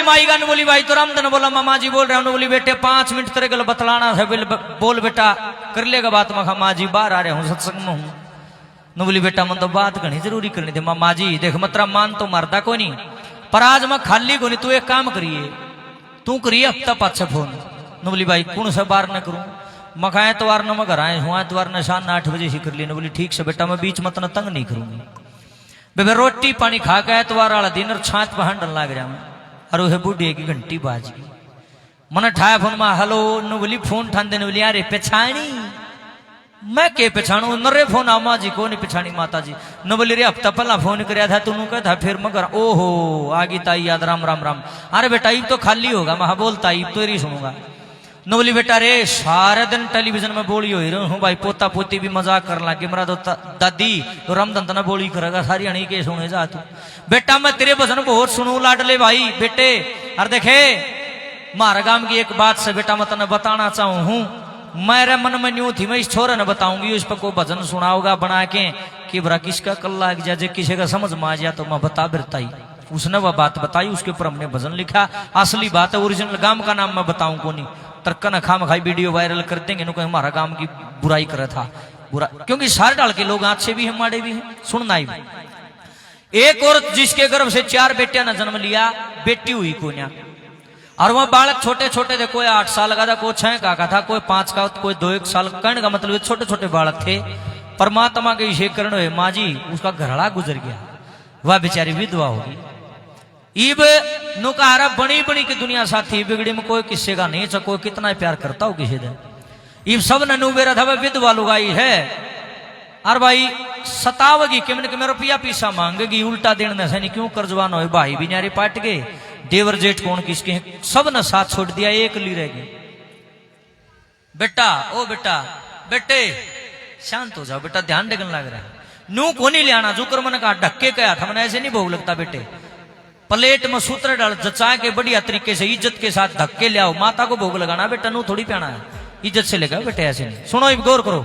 माई गान बोली भाई तो रामधन बोला मामा जी बोल रहे हैं। बोली बेटे 5 मिनट तेरे गल बतलाना है, बोल बेटा कर लेगा बात। मैं माँ जी बाहर आ रहे हूँ सत्संग में हूँ। न बोली बेटा मन तो बात घनी जरूरी करनी थी। मामा जी देख मतरा मान तो मरदा को नहीं, पर आज मैं खाली को नहीं, तू एक काम करिए, तू करिए हफ्ता पाछे फोन। न बोली भाई कौन सा बार न करूँ। मैं एतवार न मैं घर आए हूँ, एतवार न शाम 8 बजे ही कर ली। न बोली ठीक से बेटा मैं बीच मत न तंग नहीं करूंगी। बेबे रोटी पानी खा के एतवार वाला दिन और छाछ पहाड़ लग रहा मैं, और वह बूढ़ी की घंटी बाज गई। मन ठाया फोन में हेलो। न बोली फोन ठान देने बोली अरे पिछाणी मैं के पिछाणू नरे फोन आमा जी को नहीं पिछाणी माता जी। न बोली रे हफ्ता पहला फोन कराया था तूने कहा था फिर मगर ओहो आगी ताई याद राम राम राम। अरे बेटा ईब तो खाली होगा। मैं बोलता ईब तो ही सुनूंगा। न बोली बेटा रे सारे दिन टेलीविजन में बोली हो रही हूँ भाई, पोता पोती भी मजाक कर लगी। मेरा तो दादी तो रामधन तना बोली करेगा सारी अणी के सुने जा तू। बेटा मैं तेरे भजन बहुत सुनू लाडले भाई बेटे। और देखे मारा गांव की एक बात से बेटा मैं तने बताना चाहूँ हूँ, मेरे मन में न्यू थी मैं इस छोरे ने बताऊंगी, उस पर कोई भजन सुनाओगा बना के कि बरा किसका कल्ला लग जाए, किसी का समझ में आ जाए तो मैं बता बिरताई। उसने वह बात बताई, उसके ऊपर हमने भजन लिखा। असली बात है, ओरिजिनल गांव का नाम मैं बताऊं को नहीं, तर्कन खाम खाई वीडियो वायरल कर देंगे नो हमारा गांव की बुराई करे था बुरा, क्योंकि सारे डाल के लोग अच्छे भी हैं माड़े भी हैं। सुनना ही एक औरत जिसके गर्भ से 4 बेटियां ने जन्म लिया, बेटी हुई को ना, और वह बालक छोटे छोटे थे, कोई 8 साल का था, कोई 6 का था, कोई 5 का, कोई 2-1 साल। कहने का मतलब छोटे छोटे बालक थे। परमात्मा के अभिषेक करने हुए माँ जी उसका घरड़ा गुजर गया, वह बेचारी विधवा होगी। इब नुकारा बनी बनी की दुनिया साथी बिगड़ी में कोई किस्से का नहीं, कोई कितना प्यार करता हो किसी ने। इब सब ने नुबेरा था वह विधवा लुगाई है, और भाई सतावगी कि मेरा रुपया पीसा मांगेगी, उल्टा देने से नहीं क्यों कर्जवान हो। भाई भी न्यारे पाट गए, देवर जेठ कौन किसके हैं, सब ने साथ छोड़ दिया, एक ली रह गई। बेटा ओ बेटा बेटे शांत हो जाओ बेटा, ध्यान देने लग रहा है। नू को नहीं ले आना, जो कर मैंने कहा ढक्के कहा था, मैंने ऐसे नहीं भोग लगता बेटे। प्लेट में सूत्र डाल जचा के बढ़िया तरीके से इज्जत के साथ धक्के ले आओ, माता को भोग लगाना बेटा, नू थोड़ी पहना है, इज्जत से लेगा बेटे, ऐसे नहीं। सुनो इब गौर करो।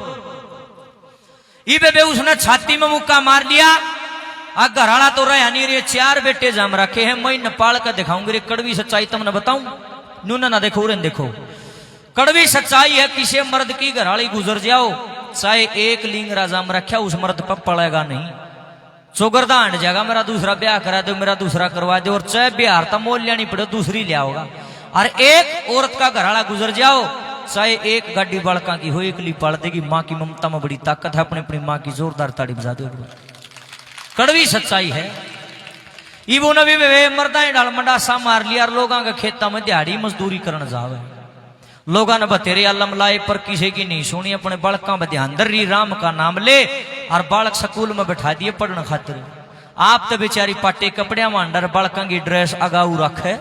इबे उसने छाती में मुक्का मार लिया। घराला तो रहा नहीं रे, 4 बेटे जम रखे हैं, मैं नेपाल का दिखाऊंगी रे कड़वी सच्चाई तुमने बताऊं। नूना ना देखो रे देखो, कड़वी सच्चाई है किसी मर्द की घराली गुजर जाओ, चाहे 1 लिंगरा जम रखा उस मर्द पर पड़ेगा नहीं। चौगरदा हट जाएगा, मेरा दूसरा ब्याह करा दो, मेरा दूसरा करवा दो, और चाहे बिहार तक मोल लेनी पड़े दूसरी ले आओगा। और एक औरत का घराला गुजर जाओ, चाहे 1 गाड़ी बड़का की हो, 1 ली पाल देगी। माँ की ममता में बड़ी ताकत है, अपनी अपनी माँ की जोरदार ताड़ी बजा दो। कड़वी सच्चाई है। इबो नबी में मर्दा डाल मंडासा मार लिया, और लोगों के खेता में दिहाड़ी मजदूरी करने जावे। लोगों ने बतेरे अल्लम लाए पर किसी की नहीं सुनी, अपने बालका में ध्यान दर्री राम का नाम ले, और बालक स्कूल में बैठा दिए पढ़ने खातिर। आप तो बेचारी पाटे कपड़े में अंडर बालका की ड्रेस अगाऊ रखे,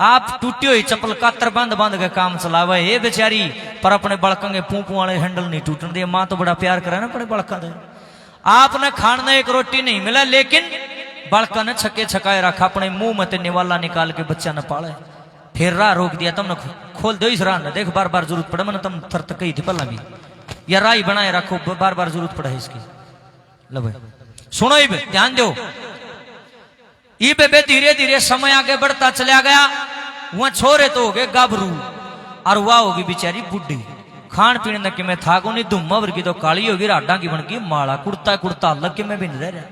आप टूटी हुई चप्पल कातर बंद बंद के काम चलावे ये बेचारी, पर अपने बालका के पूपू वाले हैंडल नहीं टूटने दिए। माँ तो बड़ा प्यार करे ना अपने बालका दे। आपने खाने एक रोटी नहीं मिला, लेकिन बालका ने छके छकाए रखा, अपने मुंह में निवाला निकाल के बच्चा न पाले। फिर राह रोक दिया, तुमने खोल दो इस राह ने, देख बार बार जरूरत पड़े, मैंने तुम थर तक कही थी पहला भी, या राही बनाए रखो, बार बार जरूरत पड़े इसकी। लो भाई सुनो इब ध्यान दो। इब बे धीरे धीरे समय आगे बढ़ता चला गया। वहां छोरे तो हो गए गाभरू, और वह होगी बेचारी बुढ़ी। खान पीने कि मैं था को नहीं, धुम्मा वर्गी तो काली होगी, राडा की बन गई माला, कुर्ता कुर्ता अलग के मैं भी नहीं रह रहा।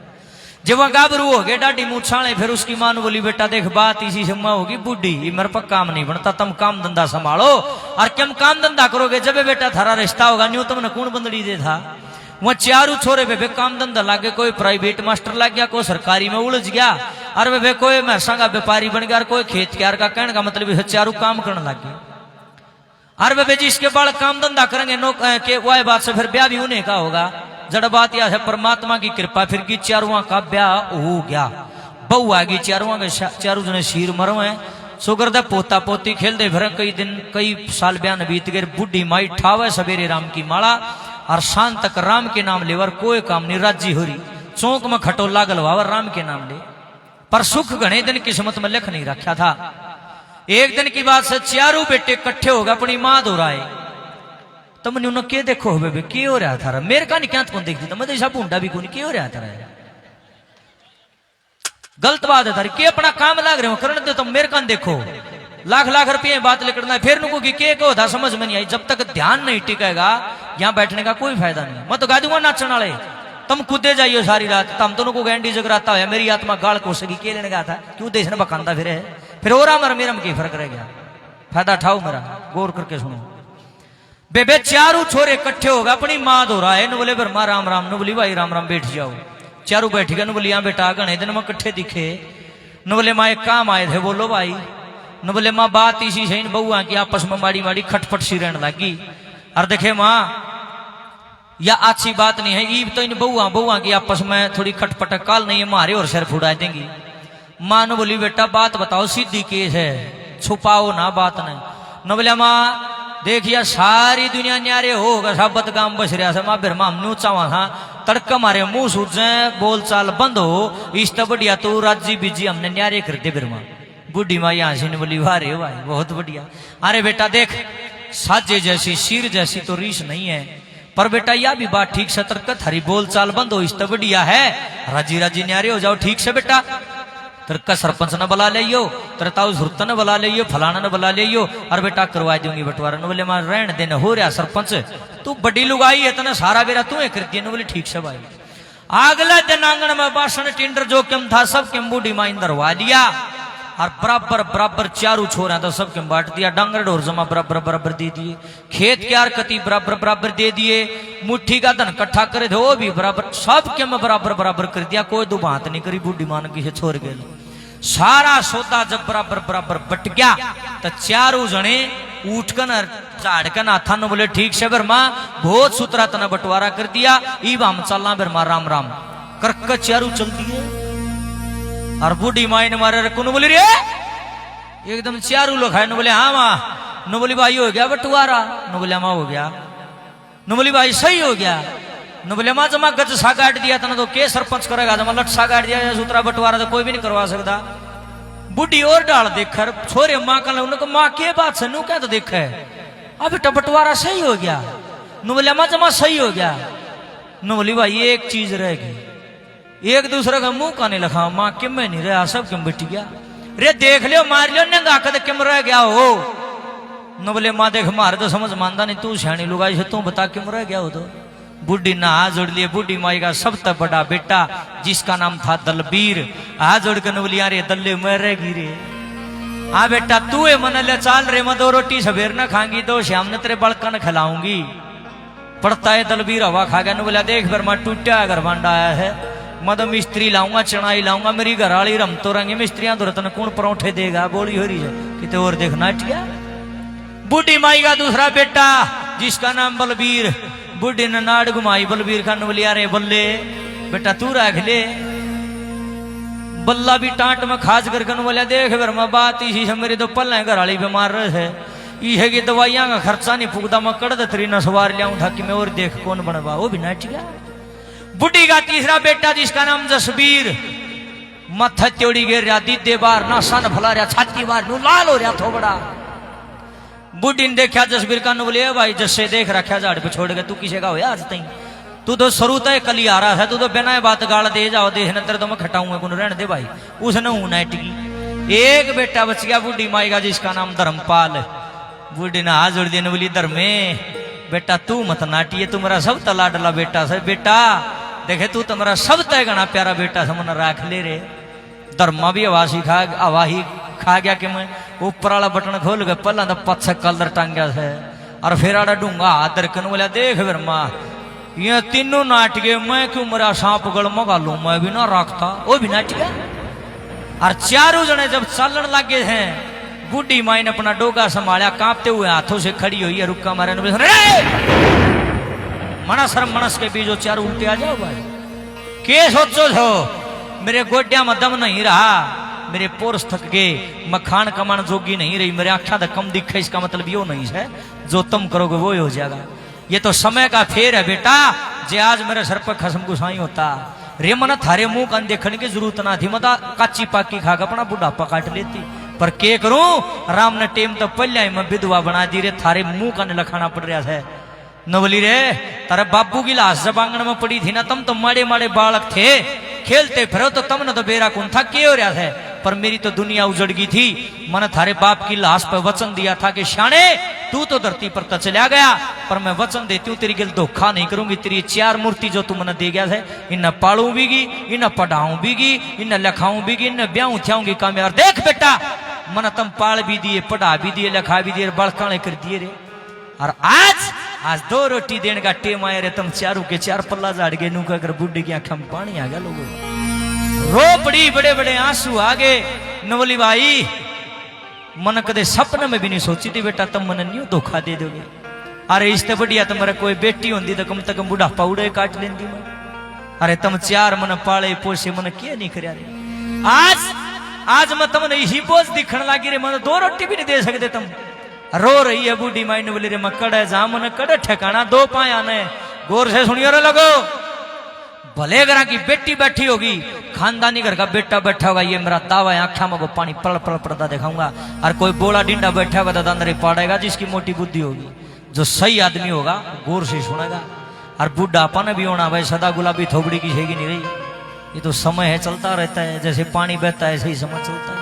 जब वह गाभरू हो गए डाडी मूछाले, फिर उसकी मां ने बोली बेटा देख बात इसी से मां होगी बुढ़ी, मेरे पर काम नहीं बनता, तुम काम धंधा संभालो। और क्या काम धंधा करोगे, जब बेटा थारा रिश्ता होगा न्यू तुमने कौन बंदड़ी दे था। वह 4 छोरे वे काम धंधा लागे, कोई प्राइवेट मास्टर लग गया, कोई सरकारी में उलझ गया, और वे कोई महसा का व्यापारी बन गया, और कोई खेत क्यार का। कहने का मतलब 4 काम करने लग गए। और वे जिसके बाल काम धंधा करेंगे नो के वह बात से फिर ब्याह भी उन्हें का होगा। जड़ बात यह है परमात्मा की कृपा, फिर की 4वां का ब्याह हो गया, बहू आ गई, 4वां के 4 जने शीर मरो है। सुगर दे पोता पोती खेलते फिर कई दिन कई साल ब्याह बीत गए। बुढ़ी माई ठावे सवेरे राम की माला, और शाम तक राम के नाम लेवर कोई काम नहीं, राजी हो रही। चौक में खटोला गलवावर राम के नाम ले, पर सुख घने दिन किस्मत में लिख नहीं रखा था। एक दिन की बात से 4 बेटे इकट्ठे हो गए, अपनी मां दोहराए। तुमने उन्होंने क्या देखो हो बे, क्या हो रहा था मेरे का नहीं क्या कौन देखती, तो मैं तो भूडा भी कौन क्या हो रहा था। गलत बात है तारी, के अपना काम लाग रहे हो करने दो, तुम मेरे कान देखो, लाख लाख रुपये बात लेकर फिर नुको की के को था समझ में नहीं आई। जब तक ध्यान नहीं टिकेगा यहाँ बैठने का कोई फायदा नहीं। मैं तो गा दूंगा नाचने वाले, तुम कूदे जाइयो सारी रात, तुम दोनों को गैंडी जगराता है, मेरी आत्मा गाल कोसेगी, के लेने का था क्यों देश ने बकांदा फिर और मेरा मेरा में की फर्क रह गया। फायदा उठाओ मेरा, गौर करके सुनो। बेबे चारू छोरे इकट्ठे होगा, अपनी माँ दो रहा है, न बोले फिर माँ राम राम, न बोली भाई राम राम, बैठ जाओ। चारू बैठ गया, न बोली यहाँ बेटा गणे दिन में इकट्ठे दिखे, न बोले माँ एक काम आए थे, बोलो भाई। न बोले माँ बात इसी से इन बहुआ की आपस में माड़ी माड़ी खटपट सी रहने लगी। और देखे माँ या अच्छी बात नहीं है, ईब तो इन बहुआ की आपस में थोड़ी खटपट काल नहीं है, मारे और सिर फुड़ा देंगी। माँ ने बोली बेटा बात बताओ, सीधी केस है, छुपाओ ना बात ने। न बोले माँ देखिए सारी दुनिया न्यारे होगा, सब बदगाम बस रहा से, माँ फिर माँ नू चावा था तड़का मारे मुंह सूझ जाए, बोल चाल बंद हो, इस तो बढ़िया तू राजी बीजी हमने न्यारे कर दे। फिर माँ बूढ़ी माँ यहाँ से बोली वाह रे भाई बहुत बढ़िया। अरे बेटा देख साजे जैसी शीर जैसी तो रीस नहीं है, पर बेटा यह भी बात ठीक से तरकत हरी बोल चाल बंद हो, इस तो बढ़िया है, राजी राजी न्यारे हो जाओ ठीक से बेटा। तरका सरपंच ने बुला लियो, तेरे ताऊ सुरत ने बुला लियो, फलाना ने बुला लियो, और बेटा करवा दूंगी बंटवारा। न बोले मां रहने देने हो रहा सरपंच, तू बड़ी लुगाई है, तना सारा बेरा तू ही करती है। न बोले ठीक से भाई। अगले दिन आंगन में बासन टिंडर जो कम था सब के बूढ़ी माँ इंदर वा दिया, और बराबर बराबर चारू छोरा तो सबके बांट दिया, डांगर ढोर जमा बराबर बराबर दे दिए, खेत के आरकती बराबर बराबर दे दिए, मुट्ठी का धन इकट्ठा करे थे वो भी बराबर, सबके में बराबर बराबर कर दिया, कोई दो बात नहीं करी। बूढ़ी मान की छोड़ गए, सारा सौदा जब बराबर बराबर बट गया तो चारू जने उठकन झाड़कन हाथा न बोले ठीक से फिर माँ बहुत सुतरा तना बंटवारा कर दिया, ईब हम चलना फिर माँ राम राम करक चारू चल दिए। और बूढ़ी माई ने मारे रखो, न बोली रे एकदम चारू लोग है, न बोले हाँ माँ, न बोली भाई हो गया बंटवारा, न बोले माँ हो गया, न बोली भाई सही हो गया, न बोले माँ जमा गज सा गाड़ दिया था ना तो के सरपंच करेगा, जमा लट सा गाड़ दिया सूत्रा बंटवारा तो कोई भी नहीं करवा सकता। बूढ़ी और डाल देखकर छोरे माँ का उनको माँ के बात से नू क्या तो देखा है, अब बेटा बंटवारा सही हो गया, न बोले माँ जमा सही हो गया, न बोली भाई एक चीज रहेगी, एक दूसरे का मुंह का नहीं लखा, माँ किम में नहीं रहा सब किम बैठ गया, रे देख लियो मार लियो नंगा कद किम रह गया हो। न बोले माँ देख मारे तो समझ मानता नहीं, तू सियाणी लुगाई से तू बता किम रह गया हो। तो बूढ़ी ने हाथ जोड़ लिए, बूढ़ी माई का सबसे बड़ा बेटा जिसका नाम था दलबीर, हाथ जोड़ कर न बोली अरे दल्ले मैं रहेगी रे, हाँ बेटा तू है मन ले चाल रे, मैं दो रोटी सवेर न खाऊंगी तो शाम ने तेरे बड़का न खिलाऊंगी। पड़ता है दलबीर हवा खा गया, न बोला देख फिर मैं टूटा घर भांडा आया है, मैं तो मिस्त्री लाऊंगा चढ़ाई लाऊंगा, मेरी घरवाली रम तो रंगे मिस्त्रियां तो रतन कौन परौठे देगा, बोली हो रही है कितने और देखना टिया। बूढ़ी माई का दूसरा बेटा जिसका नाम बलबीर, बूढ़ी ने नाड़ घुमाई बलबीर का, न बोली अरे बल्ले बेटा तू रख ले, बल्ला भी टांट में खास करके न बोलिया देख फिर मैं बात इसी से, मेरी तो पल्ले घरवाली बीमार रहे है कि दवाइयां का खर्चा नहीं फूकता, मैं कड़ तरी न सवार लियाऊं था कि मैं और देख कौन बनवा, वो भी नाटिया। बुढ़ी का तीसरा बेटा जिसका नाम जसबीर, मत्था त्योड़ी गिर रहा, दीदे बार ना सन फला रहा, छाती बार नू लाल हो रहा थोबड़ा। बुढ़ी ने देखा जसबीर का, न बोले भाई जस्से देख रखा झाड़ पे छोड़ के तू किसे का हो आज तई, तू तो शुरू तय कली आ रहा है, तू तो बिना बात गाल दे जाओ देख न तेरे तो मैं खटाऊंगा कौन रहने दे भाई। उसने हूं नाटकी एक बेटा बच गया बूढ़ी माई का जिसका नाम धर्मपाल। बूढ़ी ने हाथ जोड़ दिया, न बोली धर्मे बेटा तू मत नाटिए, तू मेरा सब तलाडला बेटा से, बेटा देखे तू तो मेरा सब तय गणा प्यारा बेटा से मन राख ले रे। धर्मा भी आवासी खा गया कि मैं ऊपर वाला बटन खोल गए, पहला तो पत्थर कलर टांग्या से, और फिर आड़ा डूंगा हाथ दरकन बोला देख फिर माँ ये तीनों नाट गए, मैं क्यों मेरा सांप गड़ मगा लू, मैं भी ना रखता, वो भी नाट गया। और चारों जने जब चलन लगे हैं, बूढ़ी माई ने अपना डोगा संभाला, कांपते हुए हाथों से खड़ी हुई है, रुक्का मारे मना शर्म मनस के बीच चारों उल्टे आ जाओ भाई, के सोचो छो मेरे गोड्या में दम नहीं रहा, मेरे पोरस थक गए, मखान कमान जोगी नहीं रही, मेरे आंखा तक कम दिखे, इसका मतलब यो नहीं है जो तुम करोगे वो ही हो जाएगा। ये तो समय का फेर है बेटा, जे आज मेरे सर पर खसम गुसाई होता रे, मन थारे मुंह का देखने की जरूरत ना थी, मता काची पाकी खाकर अपना बुढ़ापा काट लेती, पर के करूं राम ने टेम तो पहले ही मैं विधवा बना दी रे, थारे मुंह का लखाना पड़ रहा है। न बोली रे तारे बाबू की लाश जब आंगन में पड़ी थी ना, तुम तो माड़े माड़े बालक थे, खेलते फिरो तो तमने तो बेरा कौन था के हो रहा है, पर मेरी तो दुनिया उजड़ गई थी। मैंने थारे बाप की लाश पर वचन दिया था कि शाने तू तो धरती पर तो चला गया, पर मैं वचन देती हूँ तेरी गिल धोखा नहीं करूंगी। तेरी 4 मूर्ति जो तू मैंने दे गया है, इन्हें पालू बीगी, इन्हें पढ़ाऊं बीगी, इन्हें लिखाऊं बीगी, इन्हें ब्याहूं थ्याऊंगी काम। यार देख बेटा, मैंने तुम पाल भी दिए, पढ़ा भी दिए, लिखा भी दिए, बड़काने कर दिए रे। और आज 2 रोटी देने का टेम आया रे, तुम चारों के 4 पल्ला झाड़ गए। नू अगर बुढ़े की आंखों में पानी आ गया, लोगों रो पड़ी, बड़े बड़े आंसू आ गए। नवली भाई मन कदे सपने में भी नहीं सोची थी बेटा तुम मन न्यू धोखा दे दोगे। अरे इससे बढ़िया तुम्हारा कोई बेटी होती तो कम से कम बुढ़ापा उड़े काट लेती मैं। अरे तुम 4 मन पाले पोसे मन क्या नहीं कर रहे। आज मैं तुमने यही बोझ दिखने लगी रे, मन 2 रोटी भी नहीं दे सकते तुम। रो रही है बूढ़ी माई ने बोली रे मैं कड़े जा मन कड़े ठिकाना 2 पाया ने। गौर से सुनियो रे लोगो, भले घर की बेटी बैठी होगी, खानदानी घर का बेटा बैठा होगा, ये मेरा दावा है, आंखा में वो पानी पड़ पड़ पड़ता दिखाऊंगा। और कोई बोला डिंडा बैठा होगा तो अंदर ही पाड़ेगा, जिसकी मोटी बुद्धि होगी, जो सही आदमी होगा गौर से सुनेगा। और बुढ़ापा ने भी होना भाई, सदा गुलाबी थोबड़ी की शेगी नहीं रही। ये तो समय है, चलता रहता है, जैसे पानी बहता है ऐसे ही समय चलता है।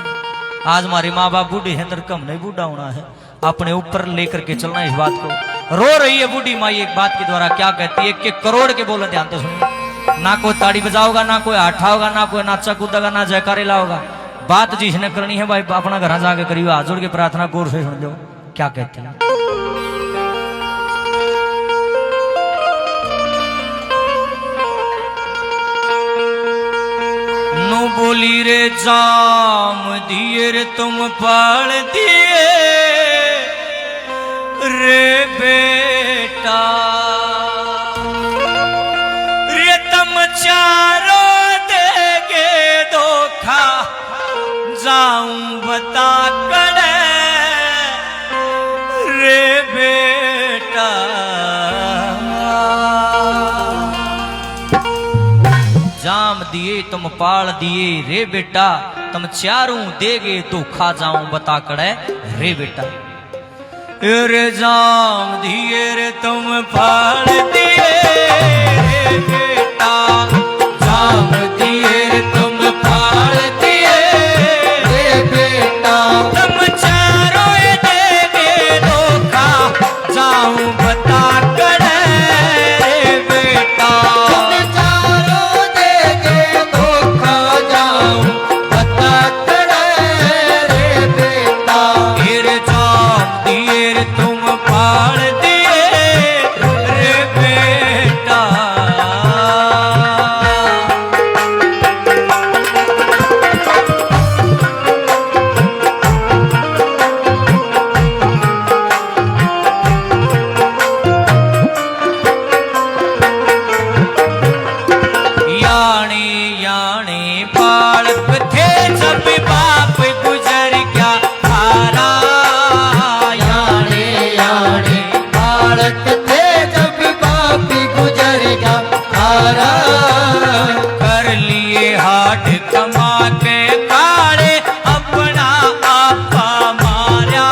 आज हमारे माँ बाप बूढ़े हैं, अंदर कम नहीं बूढ़ा होना है, अपने ऊपर लेकर के चलना है इस बात को। रो रही है बूढ़ी माई एक बात के द्वारा, क्या कहती है कि करोड़ के बोले, ध्यान तो सुनिए। ना कोई ताड़ी बजाओगा, ना कोई आठा होगा, ना कोई नाचा कूदेगा, ना जयकारे लाओगा। बात जिसने करनी है भाई अपना घर जाके करियो, हाथ जोड़ के प्रार्थना गौर से सुन लो क्या कहते हैं। नु बोली रे जाम दिए रे तुम पाल दिए रे बेटा, रे तुम चारों देगे धोखा, जाऊं बता करे रे बेटा। जाम दिए तुम पाल दिए रे बेटा, तुम चारों देगे धोखा, जाऊं बता करे रे बेटा। रे जाम दिए रे तुम पाल दिए रे बेटा, जाम दिए रे तुम पाल दिए रे बेटा, तुम चारों देगे धोखा, जाऊं बता करे रे बेटा। तुम चारों देगे धोखा, जाऊं बता करे रे बेटा। रे जाम दिए रे तुम पाल दिए रे बेटा। यानी यानी बालक थे जब बाप गुजर गया हारा, यानी यानी बालक थे जब बाप गुजर गया हारा। कर लिए हाथ कमा के काले अपना आपा मारा,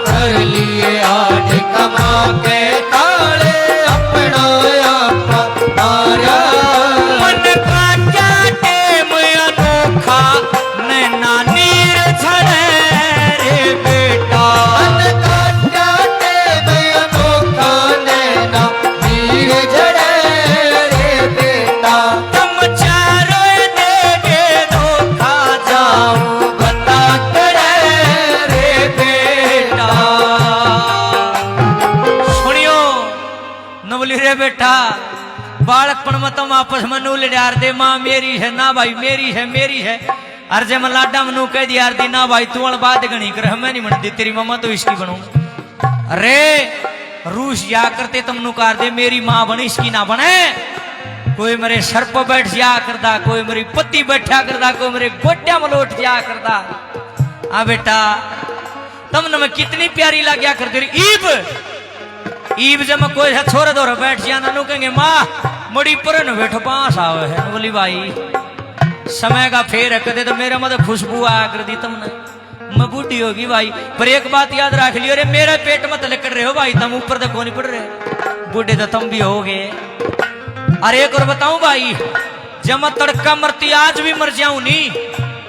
कर लिए हाथ कमा के काले अपना आपा मारा। मन का क्या टेम अनोखा, नैना नीर झड़े रे बेटा। मन का क्या टेम अनोखा, नैना नीर झड़े रे बेटा। तुम चारों देगे धोखा, जाऊं बता करे रे बेटा। सुनियो नवली रे बेटा, बालकपन में तुम आपस में नू लड़ार दे, माँ मेरी है ना भाई मेरी है मेरी है। अर जब लाडा मनु कह दिया दी ना भाई तू बात गणी कर, मैं नहीं बनती तेरी मम्मा तो इसकी बनू। अरे रूस जा करते तुम नुकार दे मेरी माँ बनी इसकी ना बने। कोई मेरे सर पर बैठ जा करदा, कोई मेरी पत्ती बैठा करदा, कोई मेरे गोड्या में लौट जा करदा। हाँ बेटा तुमने मैं कितनी प्यारी लग गया करती ईब जब मैं कोई छोरे दौरे बैठ जाना नू कहेंगे माँ मड़ी पर न बैठो पास आवे है। बोली भाई समय का फेर है, कदे तो मेरे मत खुशबू आया कर दी तुमने, मैं बूढ़ी होगी भाई। पर एक बात याद रख लियो रे, मेरे पेट मत लेकर रहे हो भाई, तुम ऊपर तो कौन पड़ रहे, बूढ़े तो तुम भी हो गए। अरे एक और बताऊं भाई, जब मैं तड़का मरती आज भी मर जाऊं नहीं,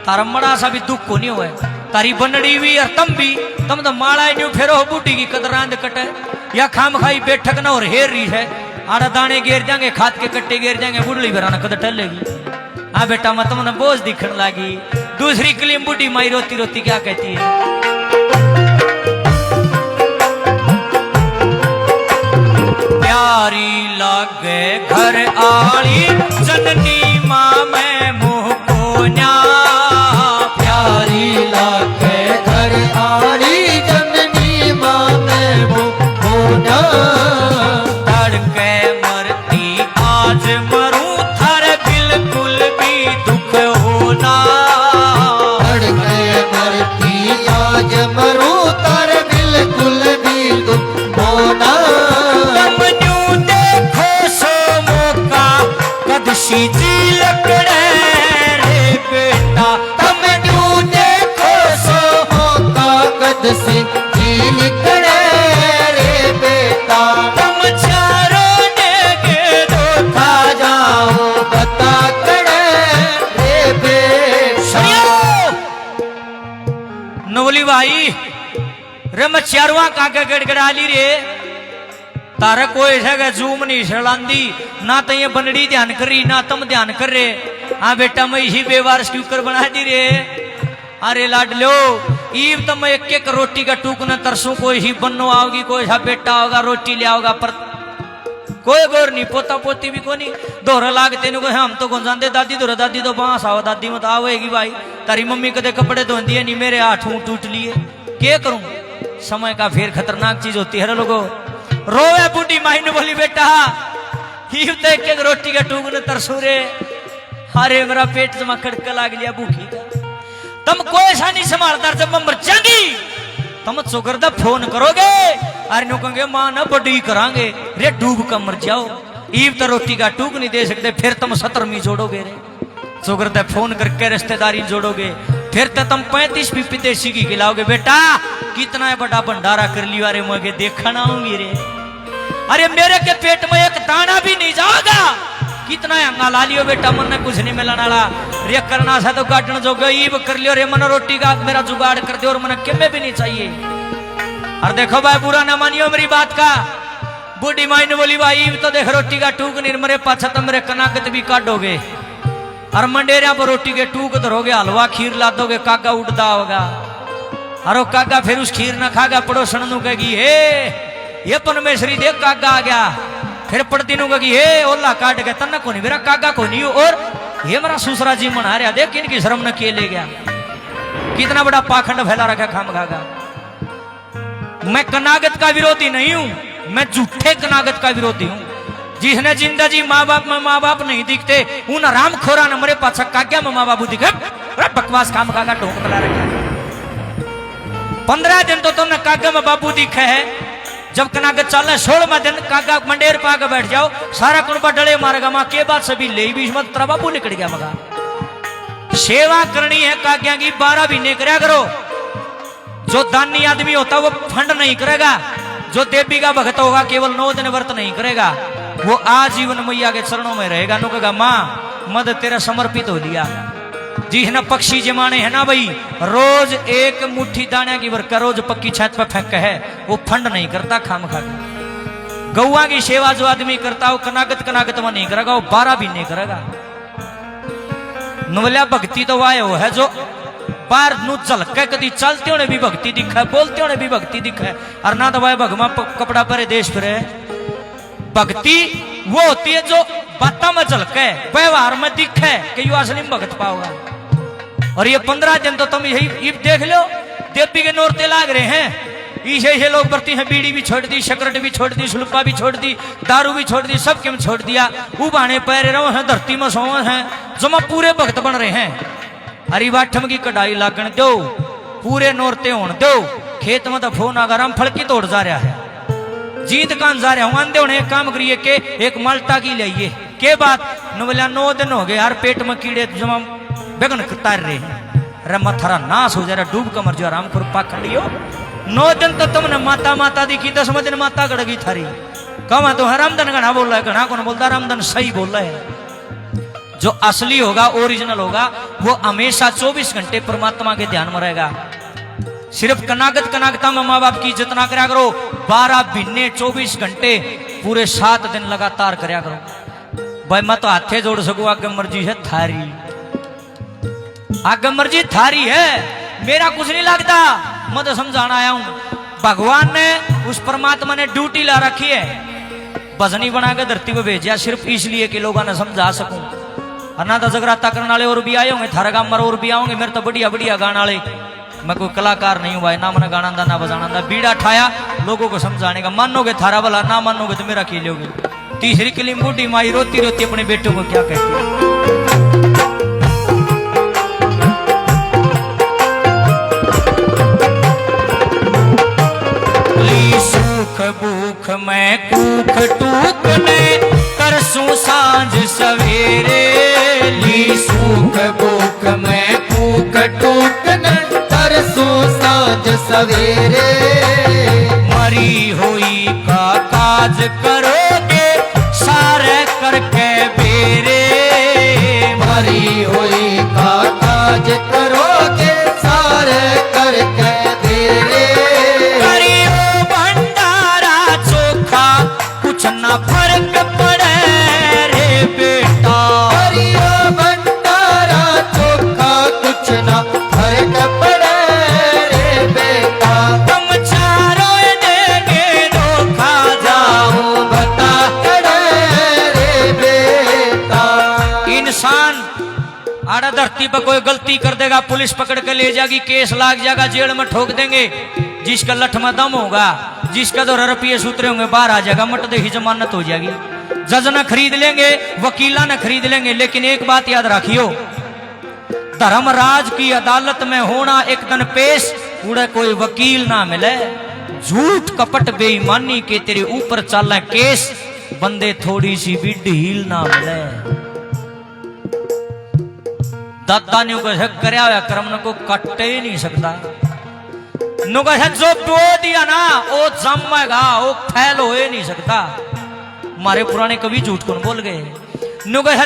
तारा मड़ा सा भी दुख को नहीं हुआ। तारी बनड़ी भी और तम तो माला ही नहीं फेरो बूटी की कदरांद कटे या खाम खाई बैठक ना और हेर रही है। आड़ा दाने गिर जाएंगे, खाद के कट्टे गिर जाएंगे, बुढ़ली भराना कद टलेगी। हाँ बेटा मैं तुमने बोझ दिखने लगी। दूसरी क्लीम बूढ़ी माई रोती रोती क्या कहती है, प्यारी लागे घर आली जननी माँ में मुँह को न्या, प्यारी लागे घर आली जननी माँ में मुँह को न्या। तड़के मरती आज मरूं थारे बिल्कुल भी दुख होना, तड़के मरती आज मरूं थारे बिल्कुल भी दुख होना। सीधी लकड़े रे बेटा, तम न्यू देखो सो मौका कद से जी निकले रे बेटा। तुम चारों ने दो खा जाओ बता कड़े रे बेटा। नवली भाई रे मैं चारवा काका गड़गड़ाली रे, तारा कोई है जूम नहीं सड़ांदी ना, तो ये बनड़ी ध्यान करी ना तुम ध्यान कर रे। हाँ बेटा मैं ही बेवारस क्यूकर बना दी रे। अरे लाड लो ईब तो मैं एक एक रोटी का टूक न तरसू, कोई ही बनो आओगी, कोई सा बेटा होगा रोटी ले आओगा, पर कोई गौर नहीं, पोता पोती भी को नहीं। दोहरा लाग तेन को हम तो कौन जानते, दादी दोहरा दादी तो बांस आओ, दादी मत आवेगी भाई। तारी मम्मी कदे कपड़े धोती है नहीं, मेरे हाथ टूट लिए, क्या करूं। समय का फिर खतरनाक चीज होती है लोगों। रोवे बूढ़ी माई ने बोली बेटा ही तो एक एक रोटी का टूक न तरसू रे, अरे मेरा पेट जमा खड़का लाग लिया भूखी का। तुम कोई ऐसा नहीं संभालता, जब मैं मर जाऊंगी तुम चौकरदा फोन करोगे, अरे नो कहोगे मां ना बड़ी करांगे रे, डूब कर मर जाओ। ईब तो रोटी का टूक नहीं दे सकते, फिर तुम 17वीं जोड़ोगे रे। चौकरदा फोन करके रिश्तेदारी जोड़ोगे, फिर तो तुम 35 भी विदेशी की खिलाओगे। बेटा कितना बड़ा भंडारा कर लिया रे, मुझे देखना आऊंगी रे। अरे मेरे के पेट में एक दाना भी नहीं जाएगा, कितना हंगा ला लियो बेटा, मन ने कुछ नहीं मिलने वाला रे। करना सा तो काटने जो गईब कर लियो रे, मन रोटी का मेरा जुगाड़ कर दे, और मन किमे भी नहीं चाहिए। और देखो भाई बुरा ना मानियो मेरी बात का। बूढ़ी माई ने बोली भाई तो देख रोटी का टूक नहीं, मेरे पाछा तो मेरे कनाकत भी काटोगे, और मंडेरिया पर रोटी के टूक धरोगे, हलवा खीर ला दोगे, काका उड़ता होगा। अरे काका फिर उस खीर न खागा, पड़ोसन नु कहेगी हे ये परमेश्वरी देख काका आ गया। फिर पड़ती नु कहेगी हे ओला काट गया, तन्ना को नहीं मेरा काका को नहीं, और ये मेरा सुसरा जी मना रहा, देख इनकी शर्म न किए ले गया। कितना बड़ा पाखंड फैला रखा खाम खागा। मैं कनागत का विरोधी नहीं हूं, मैं झूठे कनागत का विरोधी हूं। जिसने जिंदगी माँ बाप में माँ बाप नहीं दिखते, उन राम खोरा न मरे पाछा काग्या में माँ बाबू दिखे। बकवास काम कागा ढोक बला रखा। 15 दिन तो तुमने कागा में बाबू दिखे है, जब कनागत चलना 16वां दिन कागा मंडेर पाकर बैठ जाओ, सारा कुनबा डले मारेगा। माँ के बाद सभी ले भी मत तेरा बाबू निकल गया मगा। सेवा करनी है काग्या की 12 भी नहीं करा करो। जो दानी आदमी होता वो फंड नहीं करेगा, जो देवी का भक्त होगा केवल 9 दिन व्रत नहीं करेगा, वो आजीवन मैया के चरणों में रहेगा। नो कहेगा माँ मद तेरा समर्पित हो लिया। जी है ना पक्षी जमाने है ना भाई, रोज एक मुट्ठी दाने की वर्क रोज पक्की छत पर फेंक है, वो फंड नहीं करता खाम खा। गौआ की सेवा जो आदमी करता है वो कनागत में नहीं करेगा, वो 12 भी नहीं करेगा। नवल्या भक्ति तो वाह है जो बाहर नु झलके, कदी चलते होने भी भक्ति दिखा, बोलते होने भी भक्ति दिखा, और ना तो भाई भगवा कपड़ा परे देश फिरे। भक्ति वो होती है जो बातों में झलके, व्यवहार में दिखे कि यू असली में भगत पाओगा। और ये 15 दिन तो तुम यही देख लो, देवी के नौरते लाग रहे हैं। इसे लोग बरती हैं, बीड़ी भी छोड़ दी, सिगरेट भी छोड़ दी, सुल्पा भी छोड़ दी, दारू भी छोड़ दी, सब क्यों छोड़ दिया। उबाने पैर रहो हैं, धरती में सो हैं, जो मैं पूरे भक्त बन रहे हैं। हरी बाठम की कढ़ाई लागण दो, पूरे नौरते होने दो। खेत में तो फोन आगा रामफल की तोड़ जा रहा है, जीत कान जा रहा हूं। आंधे होने एक काम करिए के एक माल्टा की लाइए के बाद नवल्या 9 दिन हो गए यार, पेट में कीड़े जमा बेगन तार रहे हैं। अरे मथरा नाश हो जा रहा, डूब का मर जाओ आराम करो पाखंडियो। 9 दिन तो तुमने माता माता दिखी, 10वें दिन माता गड़गी थारी। कहा तो रामधन घना बोल रहा है, घना कौन बोलता, रामधन सही बोल रहा है। जो असली होगा, ओरिजिनल होगा, वो हमेशा 24 घंटे परमात्मा के ध्यान में रहेगा। सिर्फ कनागता में माँ बाप की इज्जत ना करया करो, 12 महीने 24 घंटे पूरे 7 दिन लगातार करया करो। भाई मैं तो हाथे जोड़ सकूं, आगे मर्जी है थारी, आगे मर्जी थारी है, मेरा कुछ नहीं लगता। मैं तो समझाना आया हूं, भगवान ने, उस परमात्मा ने ड्यूटी ला रखी है, भजनी बना के धरती पे भेजा सिर्फ इसलिए कि लोगों ने समझा सकूं। अन्ना तो जगराता करने वाले और भी आए होंगे, थारा गांव में और भी आओगे, मेरे तो बढ़िया बढ़िया गाने वाले। मैं कोई कलाकार नहीं हूं भाई, ना मैंने गाना दा ना बजाना दा, बीड़ा ठाया लोगों को समझाने का। मानोगे थारा भला, ना मानोगे तो मेरा खेलोगे। तीसरी कलीम बूढ़ी माई रोती रोती अपने बेटों को क्या कहती है। सुख भूख मैं कूख टूक ने करसूं सांझ सवेरे, ली सुख भूख मैं कूक टूक न तरसूं सांझ सवेरे। मरी हुई का काज करोगे सारे करके बेरे, मरी हुई का काज करोगे सारे करके बेरे। करियो भंडारा चोखा कुछ ना फर्क पड़े रे बेटा, करियो भंडारा चोखा कुछ ना फर्क पड़े रे बेटा। तुम चारों देंगे धोखा जाऊं बता करे रे बेटा। इंसान आड़ा धरती पर कोई गलती कर देगा, पुलिस पकड़ के ले जाएगी, केस लाग जाएगा, जेल में ठोक देंगे। जिसका लठ में दम होगा, जिसका 2 रुपये सूत्रे होंगे, बाहर आ जाएगा, मट दे ही जमानत हो जाएगी। जज न खरीद लेंगे, वकीला न खरीद लेंगे, लेकिन एक बात याद रखियो, धर्मराज की अदालत में होना एक दिन पेश, उड़े कोई वकील ना मिले। झूठ कपट बेईमानी के तेरे ऊपर चल केस, बंदे थोड़ी सी भी ढील ना मिले। दादा ने करया हुआ कर्म को कट ही नहीं सकता। जो बो दिया ना वो जमेगा, वो फैल हो ही नहीं सकता। हमारे पुराने कवि झूठ कौन बोल गए।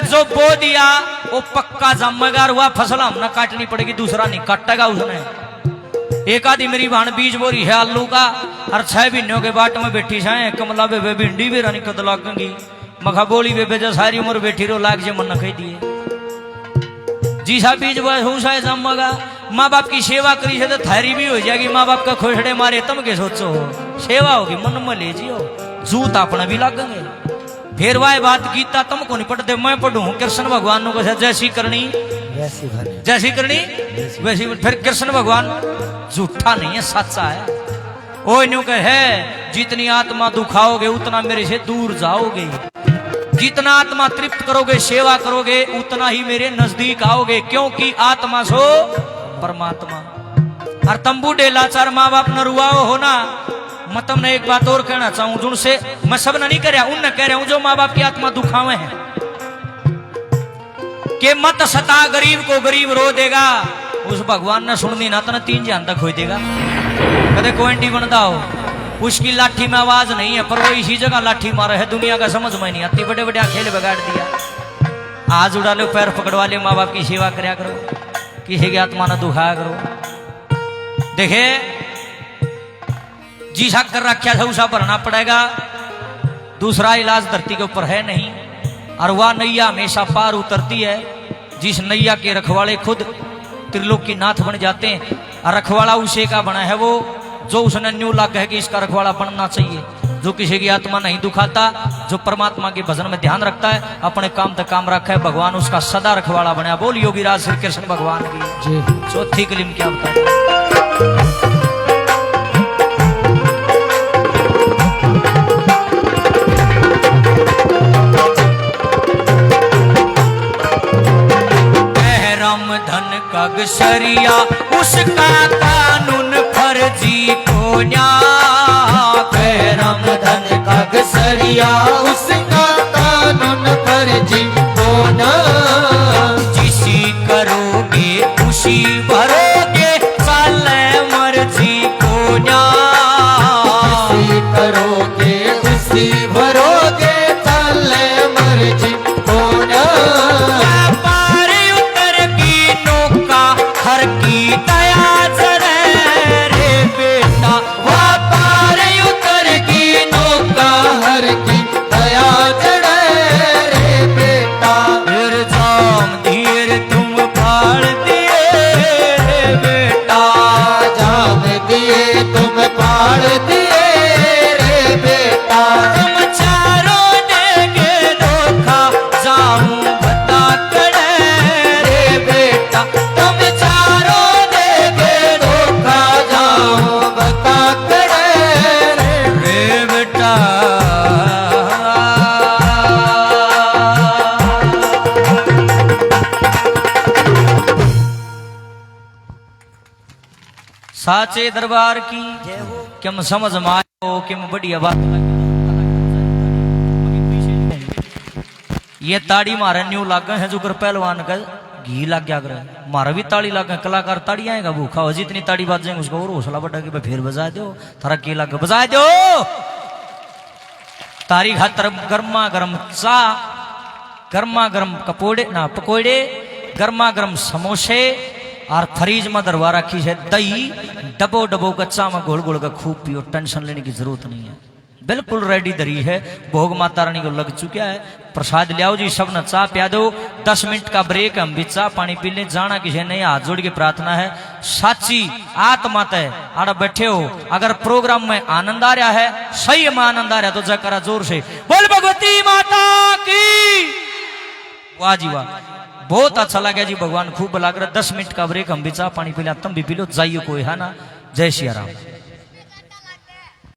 जो बो दिया वो पक्का जमेगा, वह फसल हमने काटनी पड़ेगी, दूसरा नहीं काटेगा उसने। एक आदि मेरी बहन बीज बोरी है आलू का, और 6 महीनों के बाट में बैठी है, कमला बेबे भिंडी भी रानी कद लागेंगी। मखा बोली बेबे जो सारी उम्र बैठी रो लाग जे मन न कह दिए। जी सा बीज बोया सा जमेगा। माँ बाप की सेवा करी है तो थारी भी हो जाएगी। माँ बाप का खोसड़े मारे तुम के सोचो, सेवा होगी मन में ले जियो, जूत अपना भी लागेंगे। फिर वह बात गीता तुमको नहीं पढ़ते, मैं पढ़ू कृष्ण भगवान को जैसी करनी जैसी करनी वैसी। फिर कृष्ण भगवान झूठा नहीं है, सच्चा है। ओ न्यू है, जितनी आत्मा दुखाओगे उतना मेरे से दूर जाओगे, जितना आत्मा तृप्त करोगे, सेवा करोगे, उतना ही मेरे नजदीक आओगे, क्योंकि आत्मा सो परमात्मा। और तुम बूढ़े लाचार माँ बाप न रुआओ हो ना। मैं तुमने एक बात और कहना चाहूं, जिनसे मैं सब नहीं कह रहा, उन कह रहा हूं जो माँ बाप की आत्मा दुखावे हैं, कि मत सता गरीब को गरीब रो देगा। उस भगवान ने सुननी ना तो 3 जान तक हो देगा। कदे क्वांटी बनता हो, उसकी लाठी में आवाज नहीं है, पर वो इसी जगह लाठी मारे है। दुनिया का समझ में नहीं आती, बड़े बड़े खेल बिगाड़ दिया। आज उड़ा लो, पैर पकड़वा ले, माँ बाप की सेवा करया करो, किसी की आत्मा न दुखाया करो। देखे जी सा कर रखा था उसा भरना पड़ेगा, दूसरा इलाज धरती के ऊपर है नहीं। और वह नैया हमेशा पार उतरती है जिस नैया के रखवाले खुद त्रिलोकी नाथ बन जाते हैं। और रखवाला उसे का बना है वो जो उसने न्यू लाग है कि इसका रखवाला बनना चाहिए, जो किसी की आत्मा नहीं दुखाता, जो परमात्मा के भजन में ध्यान रखता है, अपने काम तक काम रखा है, भगवान उसका सदा रखवाला बना। बोल योगीराज श्री कृष्ण भगवान की। चौथी कलीम क्या बता, धन कगसरिया उसका कानून फर्जी को राम धन कगसरिया उसका कानून फर्जी को जिसी करोगे उसी भरोगे, चले मर्जी को जिसी करोगे उसी भरोगे, चले मर्जी को साचे दरबार की किम समझ में आयो किम बढ़िया बात ये ताड़ी मारे न्यू लागे है जो कर पहलवान का घी लग गया करे मारा भी ताड़ी लागे कलाकार ताड़ी आएगा भूखा हो जितनी ताड़ी बाजेंगे उसका और हौसला बढ़ा के फिर बजा दो थारा के लागे बजा दो तारी खातर गर्मा गर्म चा गर्मा गर्म पकोड़े गर्मा गर्म समोसे और फ्रीज में दरवा रखी है दही डबो डबो कच्चा में घोल घोल का खूब पियो टेंशन लेने की जरूरत नहीं है बिल्कुल रेडी दरी है भोग माता रानी को लग चुका है प्रसाद लियाओ जी सब न चाह पिया दो 10 मिनट का ब्रेक हम भी चाह पानी पी ले जाना किसी नहीं हाथ जोड़ के प्रार्थना है साची आत्मा तय आड़ा बैठे हो अगर प्रोग्राम में आनंद आ रहा है सही में आनंद आ रहा है तो जयकारा जोर से बोल भगवती माता की वाह जी वाह बहुत अच्छा लगा जी भगवान खूब लग रहा 10 मिनट का ब्रेक हम भी चाह पानी पी लिया तुम भी पी लो जाइए कोई है ना जय श्री राम।